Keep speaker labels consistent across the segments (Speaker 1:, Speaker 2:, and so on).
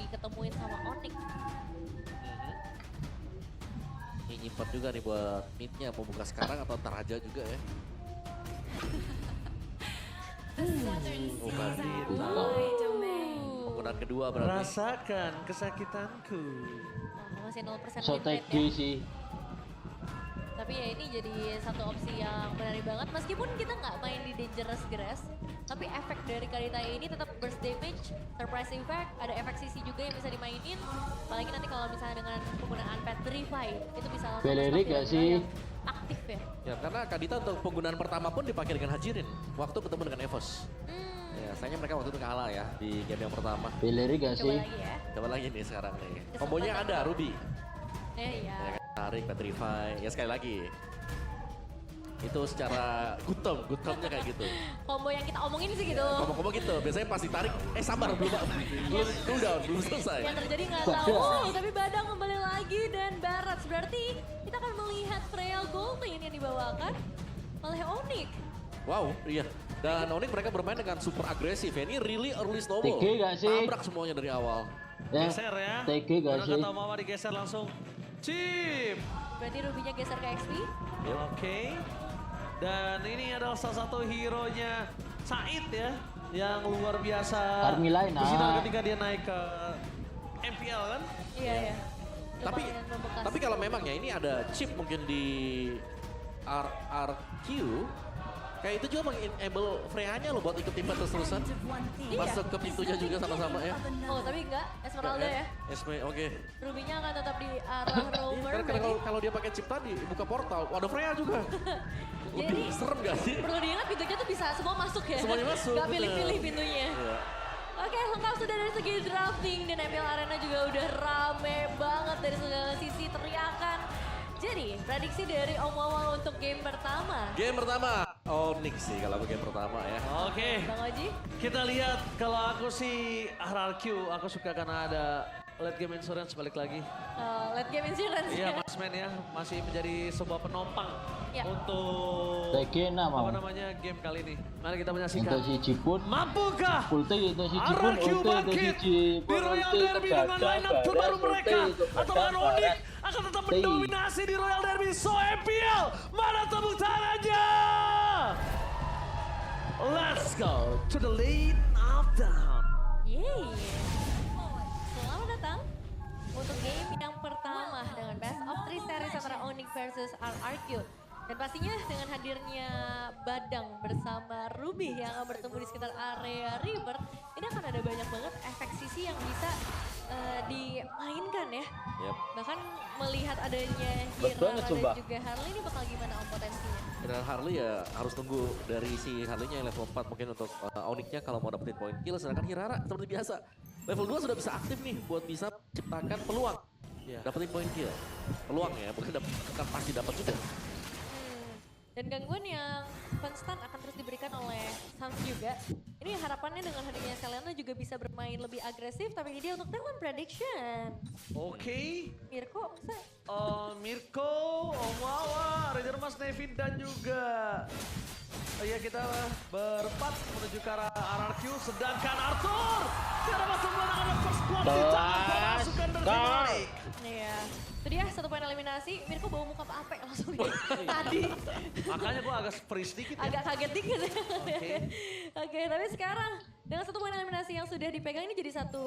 Speaker 1: diketemuin sama Onyx.
Speaker 2: Ini nyimpen juga nih buat midnya, mau buka sekarang atau ntar aja juga ya. Penggunaan kedua berarti.
Speaker 3: Rasakan kesakitanku.
Speaker 1: Masih 0%
Speaker 4: So
Speaker 1: win rate
Speaker 4: tegi
Speaker 1: ya.
Speaker 4: sih.
Speaker 1: Tapi ya ini jadi satu opsi yang menarik banget. Meskipun kita nggak main di Dangerous Grass, tapi efek dari Karitai ini tetap burst damage, surprise effect, ada efek CC juga yang bisa dimainin. Apalagi nanti kalau misalnya dengan penggunaan Petrify, itu bisa langsung
Speaker 4: Belerik
Speaker 1: nge-stop
Speaker 4: gak
Speaker 1: hero
Speaker 4: sih?
Speaker 1: yang aktif ya.
Speaker 2: Ya karena Kadita untuk penggunaan pertama pun dipakai dengan Hajirin waktu ketemu dengan Evos. Ya, sayangnya mereka waktu itu kalah ya di game yang pertama.
Speaker 4: Beleri gak
Speaker 1: Coba
Speaker 4: sih?
Speaker 1: lagi ya.
Speaker 2: Coba lagi nih sekarang nih.
Speaker 1: Kesempatan
Speaker 2: Kombonya ada
Speaker 1: kedua.
Speaker 2: Ruby.
Speaker 1: Iya.
Speaker 2: Ya kan, tarik, Petrify. Ya sekali lagi. Itu secara good term-nya kayak gitu.
Speaker 1: Combo yang kita omongin sih gitu.
Speaker 2: Ngomong-ngomong gitu, biasanya pas ditarik, sabar belum cooldown, belum selesai.
Speaker 1: Yang terjadi nggak tahu, tapi Badang kembali lagi dan Barats. Berarti kita akan melihat Freya Gold yang dibawakan oleh Onyx.
Speaker 2: Wow, iya. Dan Onyx mereka bermain dengan super agresif ya. Ini really early snowball.
Speaker 4: TG gak sih?
Speaker 2: Tabrak semuanya dari awal.
Speaker 4: Ya,
Speaker 3: Geser ya.
Speaker 4: TG gak
Speaker 3: Mana
Speaker 4: sih?
Speaker 3: kata Mama digeser langsung. Chip.
Speaker 1: Berarti Rubinya geser ke XP.
Speaker 3: Oke. Dan ini adalah salah satu hero-nya Said ya. Yang luar biasa.
Speaker 4: Army lain,
Speaker 3: bersinar
Speaker 4: ah.
Speaker 3: ketika dia naik ke MPL kan.
Speaker 1: Iya, iya.
Speaker 2: Tapi
Speaker 1: Lumayan membekas.
Speaker 2: tapi kalau memang ya ini ada chip mungkin di RRQ, kayak itu juga meng-enable Freya-nya loh buat ikut tim terus-terusan.
Speaker 1: Iya.
Speaker 2: Masuk ke pintunya juga sama-sama ya.
Speaker 1: Oh, tapi enggak. Esmeralda ya.
Speaker 2: SP, oke.
Speaker 1: Rubinya akan tetap di arah roamer.
Speaker 2: Karena
Speaker 1: berarti
Speaker 2: kalau dia pakai chip tadi, buka portal, ada Freya juga. Lebih
Speaker 1: Jadi-
Speaker 2: serem gak sih?
Speaker 1: perlu diingat pintunya tuh bisa semua masuk ya.
Speaker 2: Semuanya masuk,
Speaker 1: Gak
Speaker 2: bener.
Speaker 1: pilih-pilih pintunya.
Speaker 2: Iya.
Speaker 1: Oke, lengkap sudah dari segi drafting dan MPL Arena juga udah rame banget dari segala sisi teriakan. Jadi, prediksi dari Om Wawa untuk game pertama.
Speaker 2: Game pertama, Onyx sih kalau game pertama ya.
Speaker 3: Oke.
Speaker 1: Bang Oji?
Speaker 3: Kita lihat kalau aku sih RRQ, aku suka karena ada late game insurance balik lagi.
Speaker 1: Late game insurance
Speaker 3: Iya
Speaker 1: ya.
Speaker 3: Mas Men ya, masih menjadi sebuah penopang
Speaker 1: Ya.
Speaker 3: untuk
Speaker 4: TG nah
Speaker 3: apa
Speaker 4: mau.
Speaker 3: namanya game kali ini. Mari kita menyaksikan.
Speaker 4: Untuk si Cipun.
Speaker 3: Mampukah
Speaker 4: Ulti itu si Cipun,
Speaker 3: RRQ
Speaker 4: ulti itu si
Speaker 3: bangkit
Speaker 4: Cipun,
Speaker 3: di Royal
Speaker 4: ulti
Speaker 3: Derby dengan line up terbaru mereka atau dengan Onyx akan tetap mendominasi di Royal Derby. So MPL, mana tepuk tangannya? Let's go to the lane of down.
Speaker 1: Yeay. Selamat datang untuk game yang pertama dengan Best of 3 series antara Onyx versus RRQ. Dan pastinya dengan hadirnya Badang bersama Ruby yang akan bertemu di sekitar area River, ini akan ada banyak banget efek sisi yang bisa dimainkan ya.
Speaker 2: Yep.
Speaker 1: Bahkan melihat adanya
Speaker 4: Betul banget,
Speaker 1: Hirara dan
Speaker 4: sumpah.
Speaker 1: juga Harley ini bakal gimana om potensinya?
Speaker 2: Dan Harley ya harus tunggu dari si Harley-nya yang level 4 mungkin untuk Onyx-nya kalau mau dapetin poin kill. Sedangkan Hirara seperti biasa, level 2 sudah bisa aktif nih buat bisa ciptakan peluang.
Speaker 3: Iya.
Speaker 2: Dapetin poin kill. Peluang ya, bukan pasti dapat juga.
Speaker 1: Dan gangguan yang konstan akan terus diberikan oleh Suns juga. Ini harapannya dengan hadirnya Selena juga bisa bermain lebih agresif, tapi ini dia untuk Talent Prediction.
Speaker 3: Oke.
Speaker 1: Mirko, masa?
Speaker 3: Mirko, Om Wawa, Ranger Mas Nevin dan juga ya kita berempat menuju ke arah RRQ, sedangkan Arthur tidak masuk menggunakan first blood di tangan pemasukan dari balik.
Speaker 1: Iya. Itu dia satu poin eliminasi, Mirko bawa muka apa langsung dia. Tadi.
Speaker 3: Makanya gue agak freeze dikit ya.
Speaker 1: Agak kaget dikit.
Speaker 3: Oke.
Speaker 1: Oke, tapi sekarang dengan satu poin eliminasi yang sudah dipegang ini jadi satu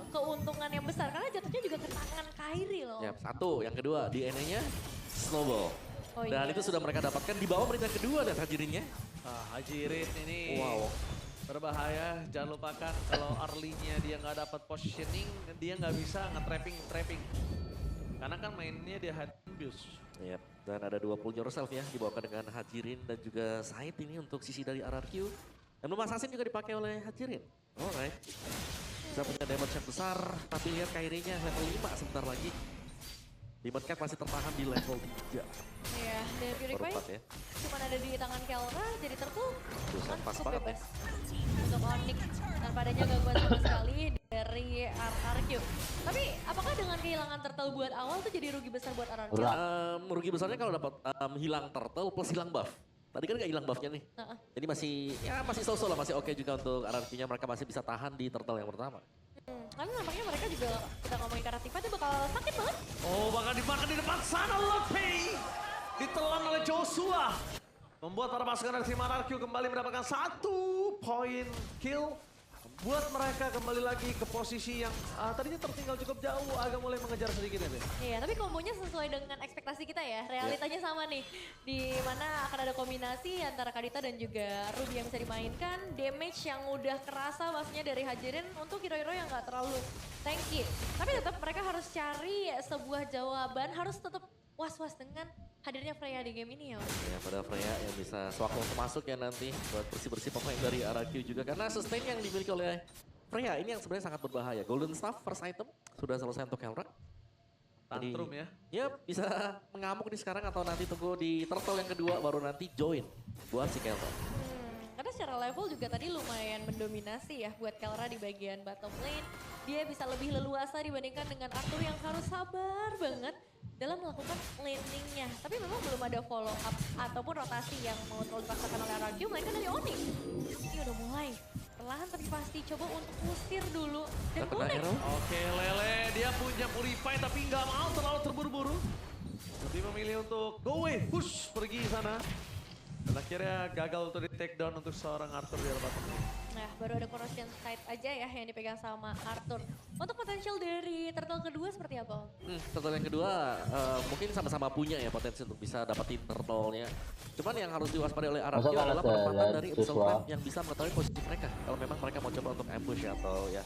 Speaker 1: keuntungan yang besar. Karena jatuhnya juga ke tangan Kairi loh.
Speaker 2: Ya, satu, yang kedua DNA-nya Snowball.
Speaker 1: Oh
Speaker 2: Dan
Speaker 1: iya.
Speaker 2: itu sudah mereka dapatkan di bawah menit yang kedua dan hajirinnya.
Speaker 3: Hajirin ini
Speaker 2: Wow.
Speaker 3: berbahaya. Jangan lupakan kalau early-nya dia nggak dapat positioning, dia nggak bisa nge-trapping. Karena kan mainnya dia head abuse.
Speaker 2: Yep. Dan ada 20 yourself ya dibawakan dengan Hajirin dan juga Said ini untuk sisi dari RRQ. Dan Blue Assassin juga dipakai oleh Hajirin. Alright. Bisa punya damage yang besar, tapi lihat Kairi-nya level 5 sebentar lagi. Demon Cat masih tertahan di level 3.
Speaker 1: Iya, dan Purify
Speaker 2: Berempat ya.
Speaker 1: cuma ada di tangan Kelra, jadi Turtle
Speaker 2: Buset, pas
Speaker 1: cukup
Speaker 2: banget
Speaker 1: bebas untuk Onyx tanpa adanya gangguan sama sekali dari RRQ. Tapi apakah dengan kehilangan Turtle buat awal tuh jadi rugi besar buat RRQ?
Speaker 2: Rugi besarnya kalau dapat hilang turtle plus hilang buff. Tadi kan gak hilang buffnya nih.
Speaker 1: Heeh.
Speaker 2: Jadi masih so-so lah, masih oke juga untuk RRQ-nya. Mereka masih bisa tahan di turtle yang pertama.
Speaker 1: Karena nampaknya mereka juga, kita ngomongin karena Tifa itu bakal sakit banget.
Speaker 3: Oh, bakal dimakan di depan sana Luffy. Ditelan oleh Joshua. Membuat para pasukan dari tim RRQ kembali mendapatkan 1 poin kill. Buat mereka kembali lagi ke posisi yang tadinya tertinggal cukup jauh, agak mulai mengejar sedikit ya, Ben.
Speaker 1: Iya, tapi kombonya sesuai dengan ekspektasi kita ya. Realitanya sama nih. Di mana akan ada kombinasi antara Kadita dan juga Ruby yang bisa dimainkan. Damage yang udah kerasa maksudnya dari Hajirin untuk hero-hero yang gak terlalu tanky. Tapi tetap mereka harus cari sebuah jawaban, harus tetap was-was dengan hadirnya Freya di game ini ya.
Speaker 2: Ya, pada Freya yang bisa sewaktu-waktu masuk ya nanti buat bersih-bersih pemain dari RRQ juga. Karena sustain yang dimiliki oleh Freya ini yang sebenarnya sangat berbahaya. Golden Staff first item sudah selesai untuk Kelra.
Speaker 3: Tantrum ya.
Speaker 2: Ya bisa mengamuk nih sekarang atau nanti tunggu di turtle yang kedua baru nanti join buat si Kelra.
Speaker 1: Karena secara level juga tadi lumayan mendominasi ya buat Kelra di bagian bottom lane. Dia bisa lebih leluasa dibandingkan dengan Arthur yang harus sabar banget dalam melakukan landingnya. Tapi memang belum ada follow up ataupun rotasi yang mau terlalu dipaksakan oleh RRQ, melainkan dari Onyx. Ini udah mulai perlahan tapi pasti coba untuk usir dulu. Dan
Speaker 2: Kena
Speaker 1: Onyx.
Speaker 2: arrow.
Speaker 3: Oke, Lele dia punya Purify tapi nggak mau terlalu terburu-buru. Lebih memilih untuk go away, push pergi sana. Dan akhirnya gagal untuk di take down untuk seorang Arthur di arah bottom.
Speaker 1: Nah, baru ada corrosion side aja ya yang dipegang sama Arthur. Untuk potensial dari turtle kedua seperti apa?
Speaker 2: Turtle yang kedua mungkin sama-sama punya ya potensi untuk bisa dapetin turtle-nya. Cuman yang harus diwaspadai oleh RRQ
Speaker 4: Masa
Speaker 2: adalah
Speaker 4: kalah
Speaker 2: penempatan
Speaker 4: ke
Speaker 2: dari
Speaker 4: Joshua?
Speaker 2: Abyssal Trap yang bisa mengetahui posisi mereka. Kalau memang mereka mau coba untuk ambush ya, atau ya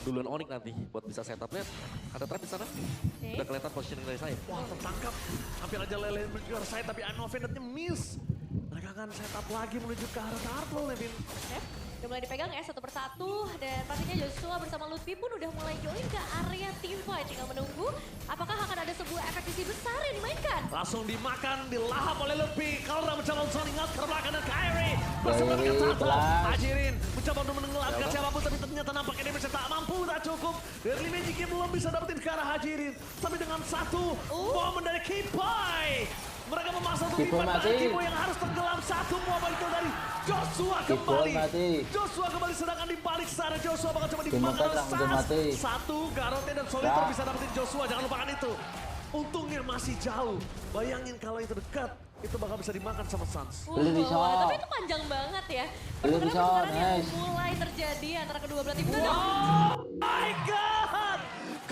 Speaker 2: duluan Onyx nanti buat bisa setup. Lihat, ada trap di sana.
Speaker 1: Oke.
Speaker 2: Udah kelihatan positioning dari saya.
Speaker 3: Wah, tertangkap. Hampir aja Lele mengejar saya tapi Unofended-nya miss. Mereka akan setup lagi menuju ke arah turtle, Nevin.
Speaker 1: Oke, udah mulai dipegang ya satu persatu dan pastinya Joshua bersama Lutfi pun udah mulai join ke area teamfight. Tinggal menunggu apakah akan ada sebuah efek visi besar yang dimainkan.
Speaker 3: Langsung dimakan, dilahap oleh Lutfi. Kalra mencoba untuk ingat ke belakang dan Kyrie. Masih mendapatkan turtle.
Speaker 4: pelan.
Speaker 3: Hajirin mencoba untuk menenggelamkan siapapun tapi ternyata nampaknya damage tak mampu, tak cukup. Deadly Magic yang belum bisa dapetin ke arah Hajirin. Tapi dengan satu momen dari Kipai. Mereka memaksa untuk
Speaker 4: Kipo
Speaker 3: lipat
Speaker 4: mati.
Speaker 3: Kipo yang harus tenggelam. Satu mobile kill dari Joshua
Speaker 4: Kipo
Speaker 3: kembali.
Speaker 4: mati.
Speaker 3: Joshua kembali sedangkan di balik sana Joshua bakal coba
Speaker 4: Kipo
Speaker 3: dimakan oleh
Speaker 4: langsung
Speaker 3: Sans.
Speaker 4: mati.
Speaker 3: Satu Garote dan Solitaire
Speaker 4: Ya.
Speaker 3: bisa dapetin Joshua, jangan lupakan itu. Untungnya masih jauh. Bayangin kalau itu dekat, itu bakal bisa dimakan sama Sans.
Speaker 4: Belum bisa.
Speaker 1: Tapi itu panjang banget ya.
Speaker 4: Belum
Speaker 1: Karena
Speaker 4: bisa,
Speaker 1: pertukaran yang
Speaker 4: nice.
Speaker 1: mulai terjadi antara kedua belah tim itu.
Speaker 3: Oh my god!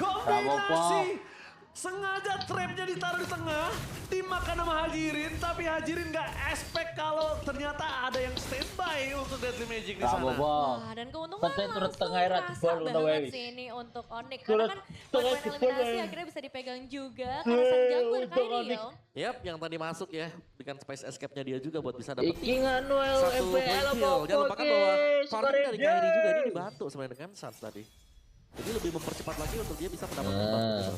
Speaker 4: Bravo,
Speaker 3: Kombinasi! Sengaja trapnya ditaruh di tengah, dimakan sama Hajirin, tapi Hajirin nggak expect kalau ternyata ada yang standby untuk Deadly Magic di
Speaker 4: Bravo,
Speaker 3: sana.
Speaker 4: Bo.
Speaker 1: Wah, dan keuntungan
Speaker 4: Penting turut
Speaker 1: langsung
Speaker 4: tengah erat
Speaker 1: kerasa
Speaker 4: bol untuk
Speaker 1: banget
Speaker 4: Wei.
Speaker 1: sih ini untuk Onyx.
Speaker 4: Turut
Speaker 1: Karena kan
Speaker 4: tengah
Speaker 1: poin
Speaker 4: jebol,
Speaker 1: eliminasi
Speaker 4: Wei.
Speaker 1: akhirnya bisa dipegang juga karena sang jungler
Speaker 4: untuk
Speaker 1: Kyrie
Speaker 4: Onyx.
Speaker 1: ya.
Speaker 2: Yap, yang tadi masuk ya dengan space escape-nya dia juga buat bisa dapetin
Speaker 4: Iki nganuel
Speaker 2: satu poin
Speaker 4: FPL
Speaker 2: kill. Jangan lupakan bahwa farming dari
Speaker 4: Korea.
Speaker 2: Kyrie juga ini dibantu sebenarnya dengan Sans tadi. Jadi lebih mempercepat lagi untuk dia bisa mendapatkan buff gitu.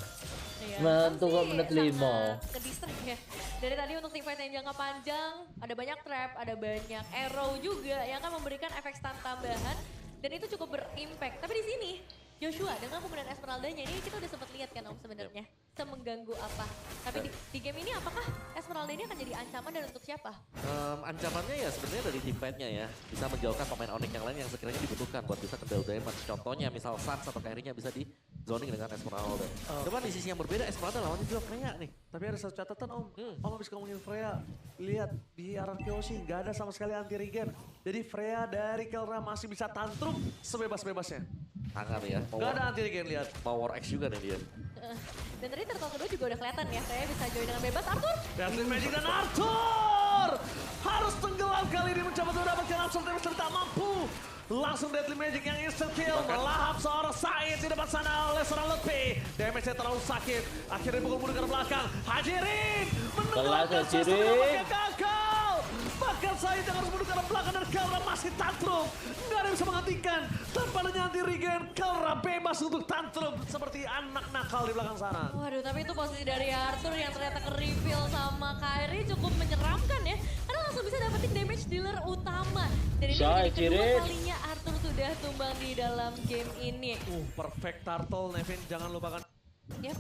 Speaker 1: Iya,
Speaker 4: Mantu
Speaker 1: Sam
Speaker 4: kok
Speaker 1: sih
Speaker 4: menit
Speaker 1: sangat
Speaker 4: 5.
Speaker 1: Ke-distract ya. Dari tadi untuk teamfight yang jangka panjang, ada banyak trap, ada banyak arrow juga yang akan memberikan efek stun tambahan. Dan itu cukup berimpact. Tapi di sini, Joshua dengan penggunaan Esmeralda-nya ini kita udah sempat lihat kan Om sebenarnya. Semengganggu apa. Tapi di game ini apakah Esmeralda ini akan jadi ancaman dan untuk siapa?
Speaker 2: Ancamannya ya sebenarnya dari teamfight-nya ya. Bisa menjauhkan pemain Onyx yang lain yang sekiranya dibutuhkan buat bisa kendal damage. Contohnya misal Sans atau Kyrie-nya bisa di zoning dengan Esmeralda. Cuman di sisi yang berbeda Esmeralda lawannya juga Freya nih.
Speaker 3: Tapi ada satu catatan Om, Om habis ngomongin Freya, lihat di RRQ sih nggak ada sama sekali anti regen. Jadi Freya dari Kelra masih bisa tantrum sebebas-bebasnya.
Speaker 2: Hangat ya.
Speaker 3: Nggak ada anti regen, lihat.
Speaker 2: Mau War X juga nih dia.
Speaker 1: Dan tadi turtle kedua juga udah kelihatan ya. Saya bisa join dengan bebas. Arthur!
Speaker 3: Deadly Magic dan Arthur harus tenggelam kali ini mencoba untuk mendapatkan absolute damage tapi tak mampu. Langsung Deadly Magic yang instant kill melahap seorang Said di depan sana oleh seorang Lutfi. Damage-nya terlalu sakit. Akhirnya pukul mundur ke belakang. Hajirin menenggelamkan
Speaker 4: Hajirin.
Speaker 3: sesuatu gagal. Bahkan Said yang harus mundur ke belakang dan Kelra masih tantrum. Nggak ada yang bisa menghentikan. Tanpa adanya anti regen, Kelra bebas untuk tantrum seperti anak nakal di belakang sana.
Speaker 1: Waduh, tapi itu posisi dari Arthur yang ternyata ke-reveal sama Kyrie cukup menyeramkan ya. Karena langsung bisa dapetin damage dealer utama. Dan ini
Speaker 4: Say,
Speaker 1: menjadi kedua
Speaker 4: Cirit.
Speaker 1: kalinya Arthur sudah tumbang di dalam game ini.
Speaker 3: Perfect turtle, Nevin. Jangan lupakan.
Speaker 1: Yap.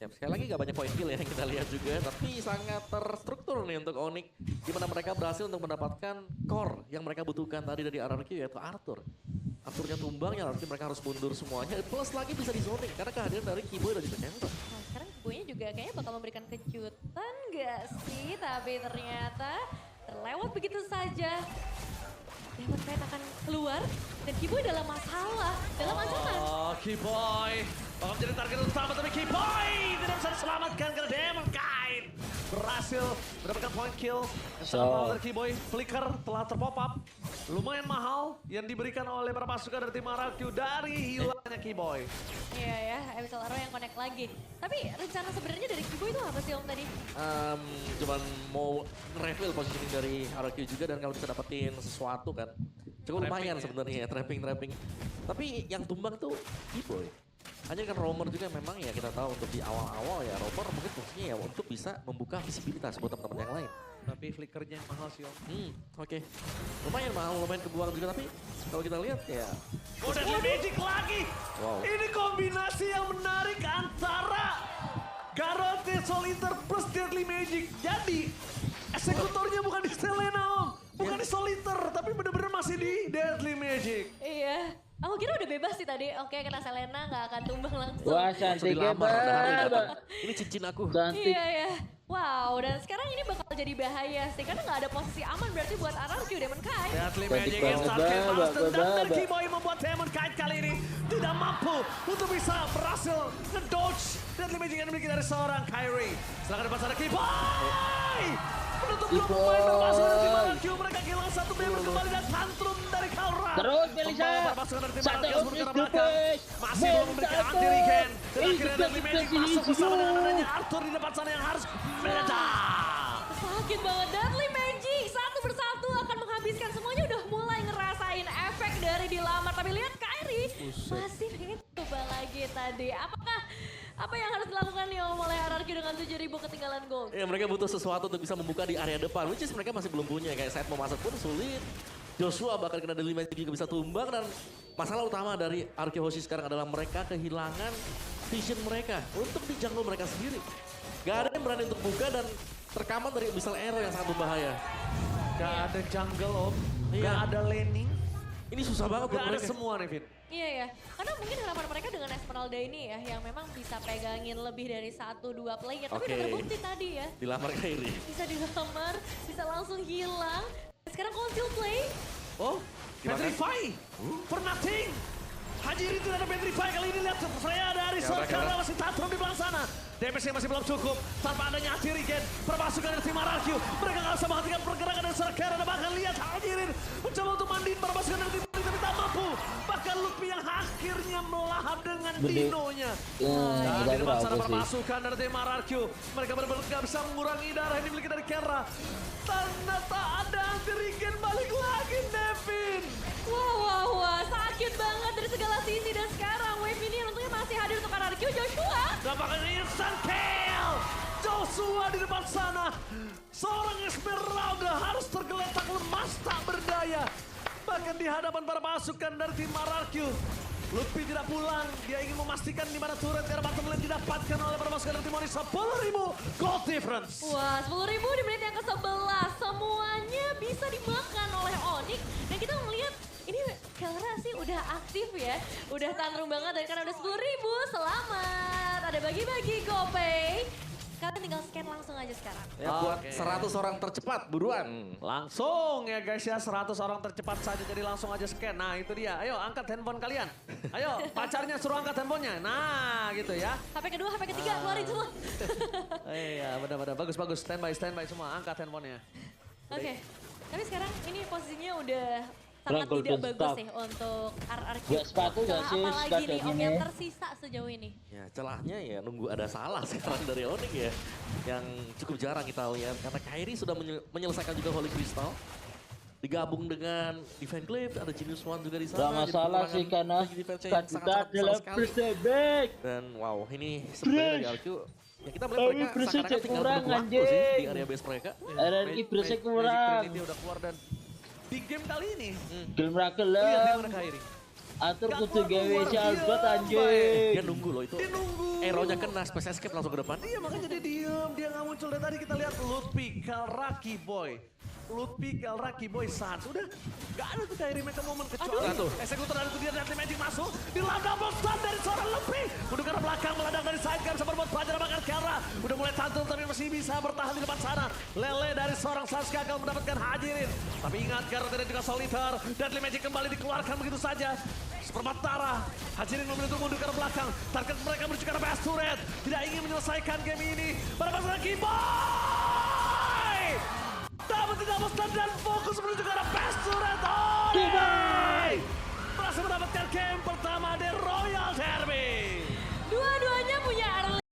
Speaker 2: Ya, sekali lagi gak banyak poin kill ya yang kita lihat juga, tapi sangat terstruktur nih untuk Onyx, di mana mereka berhasil untuk mendapatkan core yang mereka butuhkan tadi dari RRQ yaitu Arthur. Arthurnya tumbang ya nanti mereka harus mundur semuanya. Plus lagi bisa di zoning karena kehadiran dari Kiboy dan juga Kenta.
Speaker 1: Nah, sekarang Kiboynya juga kayaknya bakal memberikan kejutan gak sih? Tapi ternyata terlewat begitu saja. Demon Knight akan keluar dan Kiboy dalam masalah, dalam ancaman.
Speaker 3: Oh, Kiboy bakal menjadi target utama tapi Kiboy tidak bisa diselamatkan karena Demon Knight berhasil mendapatkan point kill. Dan sama dari Kiboy, flicker telah terpop up. Lumayan mahal yang diberikan oleh para pasukan dari tim RRQ dari hilangnya Kiboy.
Speaker 1: Iya ya, Abyssal Arrow yang connect lagi. Tapi rencana sebenarnya dari Kiboy itu apa sih Om tadi?
Speaker 2: Cuman mau reveal positioning dari RRQ juga dan kalau bisa dapetin sesuatu kan. Cukup lumayan sebenarnya trapping. Tapi yang tumbang tuh Kiboy. Hanya kan Roamer juga memang ya kita tahu untuk di awal-awal ya Roamer mungkin fungsinya ya untuk bisa membuka visibilitas buat teman-teman yang lain.
Speaker 3: Tapi flickernya yang mahal sih Om.
Speaker 2: Oke. Lumayan mahal, lumayan kebuang juga tapi kalau kita lihat ya.
Speaker 3: Oh, dan Magic lagi.
Speaker 2: Wow.
Speaker 3: Ini kombinasi yang menarik antara Garrote Solitaire plus Deadly Magic. Jadi eksekutornya bukan di Selena Om. Bukan di Solitaire tapi bener-bener masih di Deadly Magic.
Speaker 1: Iya. Aku kira udah bebas sih tadi. Oke, kena Selena nggak akan tumbang langsung.
Speaker 4: Wah,
Speaker 2: Langsung
Speaker 4: cantiknya
Speaker 2: dilamar, ada hari datang.
Speaker 4: banget.
Speaker 2: Ini cincin aku.
Speaker 4: Cantik.
Speaker 1: Iya ya. Wow, dan sekarang ini bakal jadi bahaya sih karena nggak ada posisi aman berarti buat RRQ Demon Knight.
Speaker 3: Deadly
Speaker 4: Cantik
Speaker 3: Magic
Speaker 4: banget,
Speaker 3: instant kill balas
Speaker 4: Baba,
Speaker 3: dendam dan
Speaker 4: Baba.
Speaker 3: Kiboy membuat Demon Knight kali ini tidak mampu untuk bisa berhasil nge-dodge Deadly Magic yang dimiliki dari seorang Kyrie. Silahkan depan sana Kiboy! Menutup blok
Speaker 4: Kiboy.
Speaker 3: pemain berpasukan dari tim RRQ. Mereka kehilangan satu member kembali dan tantrum dari Kalra.
Speaker 4: Terus Melisa.
Speaker 3: Membawa berpasukan dari tim
Speaker 4: Satu
Speaker 3: RRQ
Speaker 4: untuk
Speaker 3: sebagai
Speaker 4: Dupes.
Speaker 3: belakang. Masih belum memberikan anti regen. Dan
Speaker 4: Ini
Speaker 3: akhirnya Deadly Magic masuk bersama dengan adanya Arthur di depan sana yang harus meledak.
Speaker 1: Sakit banget. Deadly Magic satu persatu akan menghabiskan semuanya udah mulai ngerasain efek dari dilamar. Tapi lihat Kyrie masih pengen coba lagi tadi. Apakah apa yang harus dilakukan nih oleh RRQ dengan 7.000 ketinggalan gold?
Speaker 2: Ya mereka butuh sesuatu untuk bisa membuka di area depan, which is mereka masih belum punya. Kayak saat mau masuk pun sulit. Joshua bakal kena Deadly Magic juga bisa tumbang dan masalah utama dari RRQ Hoshi sekarang adalah mereka kehilangan vision mereka untuk di jungle mereka sendiri. Gak ada yang berani untuk buka dan rekaman dari Abyssal Arrow yang sangat berbahaya.
Speaker 3: Gak ada jungle Om,
Speaker 2: Iya.
Speaker 3: gak ada laning,
Speaker 2: Ini susah banget buat
Speaker 3: gak ada
Speaker 2: mereka.
Speaker 3: semua nih Fit.
Speaker 1: Iya ya, karena mungkin harapan mereka dengan Esmeralda ini ya yang memang bisa pegangin lebih dari 1-2 player. Tapi
Speaker 2: Oke.
Speaker 1: udah terbukti tadi ya,
Speaker 2: Dilamar Kyrie.
Speaker 1: bisa dilamar, bisa langsung hilang. Sekarang conceal play,
Speaker 3: Oh,
Speaker 2: Gimana?
Speaker 3: Petrify for nothing. Hajiri tidak ada Petrify kali ini, lihat Freya dari
Speaker 2: Ya,
Speaker 3: Sorkara
Speaker 2: udah.
Speaker 3: masih tantrum di belakang sana. DPS-nya masih belum cukup, tanpa adanya Atirigen, permasukan dari tim RRQ. Mereka nggak bisa menghentikan pergerakan dari Sorkara dan bahkan lihat Hajirin mencoba untuk mandiin permasukan dari tim ini tapi tak mampu. Bahkan Luffy yang akhirnya melahap dengan
Speaker 4: Berde.
Speaker 3: dinonya.
Speaker 4: Ya,
Speaker 3: Dan
Speaker 4: kita
Speaker 3: di depan sana
Speaker 4: berapa sih?
Speaker 3: permasukan dari tim RRQ. Mereka benar-benar nggak bisa mengurangi darah yang dimiliki dari Kera. Ternyata ada Atirigen balik lagi Devin.
Speaker 1: wah, sakit banget dari segala sisi. Dan sekarang wave ini untungnya masih hadir untuk RRQ. Joshua,
Speaker 3: Dapatkan instant kill. Joshua di depan sana. Seorang Esmeralda harus tergeletak lemas tak berdaya. Bahkan di hadapan para pasukan dari tim RRQ. Luffy tidak pulang. Dia ingin memastikan di mana turret karena bottom lane didapatkan oleh para pasukan dari tim Onyx. 10.000 gold difference.
Speaker 1: wah 10.000 di menit yang ke-11. Semuanya bisa dimakan oleh Onyx. Dan kita melihat ini Kelra sih udah aktif ya. Udah tantrum banget dan karena udah 10.000. Selamat. Ada bagi-bagi GoPay. Kalian tinggal scan langsung aja sekarang.
Speaker 2: Ya buat
Speaker 3: Oke.
Speaker 2: 100 orang tercepat buruan.
Speaker 3: Langsung ya guys ya, 100 orang tercepat saja jadi langsung aja scan. Nah itu dia, ayo angkat handphone kalian. Ayo pacarnya suruh angkat handphonenya. Nah gitu ya.
Speaker 1: HP kedua, HP ketiga, keluarin semua.
Speaker 3: Iya benar-benar bagus standby semua, angkat handphonenya.
Speaker 1: Oke, tapi sekarang ini posisinya udah sangat
Speaker 4: Rangkul
Speaker 1: tidak
Speaker 4: dan
Speaker 1: bagus
Speaker 4: staff.
Speaker 1: sih untuk RRQ.
Speaker 4: Buat sepatu nggak
Speaker 1: Celah
Speaker 4: sih
Speaker 1: apa lagi
Speaker 4: sepatu
Speaker 1: nih Om
Speaker 4: gini?
Speaker 1: yang tersisa sejauh ini?
Speaker 2: Ya celahnya ya nunggu ada salah sekarang dari Onyx ya. Yang cukup jarang kita lihat. Karena Kyrie sudah menyelesaikan juga Holy Crystal. Digabung dengan Divine Glaive, ada Genius One juga di sana.
Speaker 4: Gak
Speaker 2: Jadi
Speaker 4: masalah
Speaker 2: pengurangan
Speaker 4: sih karena
Speaker 2: bagi defense-nya yang
Speaker 4: kandidat
Speaker 2: sangat-sangat besar
Speaker 4: dalam
Speaker 2: sekali.
Speaker 4: persebek.
Speaker 2: Dan wow ini sebenarnya dari RQ. Ya kita melihat
Speaker 4: Tapi
Speaker 2: mereka
Speaker 4: Persija
Speaker 2: seakan-akan tinggal
Speaker 4: kurang,
Speaker 2: menunggu waktu sih
Speaker 4: anjing.
Speaker 2: di area base mereka.
Speaker 4: RRQ Persik kurang.
Speaker 3: Trinity udah keluar dan di game kali ini.
Speaker 4: Game
Speaker 3: Lihat
Speaker 4: rakelam.
Speaker 3: mana Kyrie.
Speaker 4: Atur
Speaker 3: Gak
Speaker 4: kutu gawe
Speaker 3: keluar,
Speaker 4: si Albert
Speaker 3: diam,
Speaker 4: anjing.
Speaker 2: Dia nunggu loh itu.
Speaker 3: Dia nunggu.
Speaker 2: Arrow-nya kena, space escape langsung ke depan.
Speaker 3: Iya makanya dia diem, dia nggak muncul. Dan tadi kita lihat Lutfi, Kalraki Boy. Lutfi, Kelra, Kiboy, Sans. Udah gak ada tuh kayak remake momen kecuali eksekutor dari itu dia Deadly Magic masuk. Dilanda double stun dari seorang Lutfi. Mundur ke arah belakang, meladang dari side, gak bisa berbuat banyak bahkan Kelra. Udah mulai tantul tapi masih bisa bertahan di depan sana. Lele dari seorang Sans gagal mendapatkan Hajirin. Tapi ingat karena tidak juga soliter. Deadly Magic kembali dikeluarkan begitu saja. Seperempat Hajirin memilih untuk mundur ke arah belakang. Target mereka menuju ke arah base turret. Tidak ingin menyelesaikan game ini. Pada masalah Kiboy.